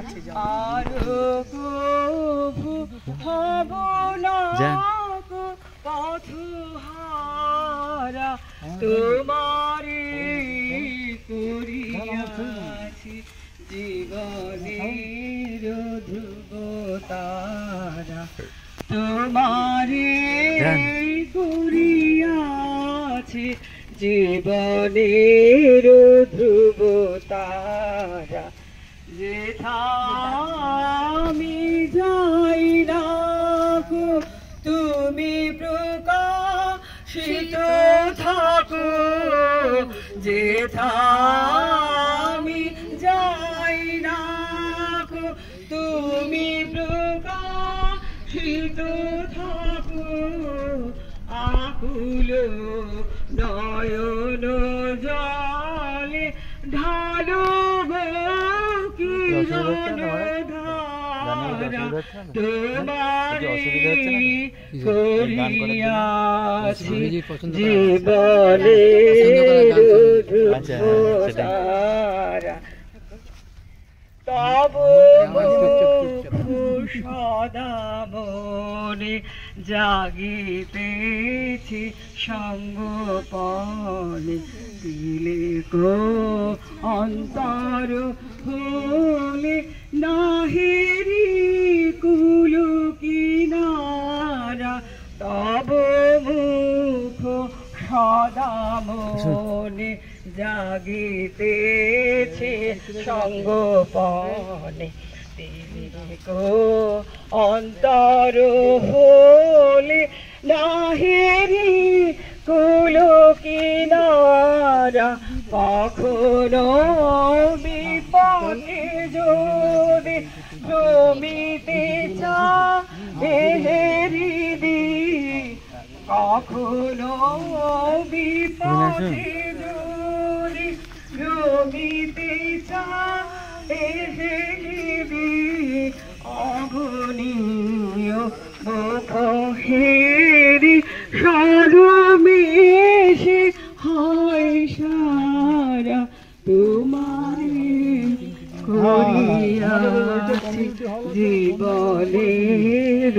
আরো কভু হব না পথহারা তোমারে করিয়াছি জীবনের ধ্রুবতারা তোমারে করিয়াছি জীবনের ধ্রুবতারা যেথা আমি যাই না তুমি প্রকাশিত থাকো যেথা আমি যাই না তুমি প্রকাশিত থাকো আকুল নয়ন জলে ঢালো তোমারে করিয়াছি জীবনের ধ্রুবতারা তব সদা মনে জাগিতেছি সঙ্গপনে তিলক অন্তর হলে নাহিরি কুল কিনারা তব মুখ সদা মনে জাগিতেছে সঙ্গপনে তিলক অন্তর হলে নাহিরি কুল কিনারা কখনো বিপদে যদি ভ্রমিতে চাহেরি কখনো বিপদে যদি ভ্রমিতে চাহেরি অগণীয় মুখেরি সরমেশে হয় সারা তোমারে করিয়াছি জীবনের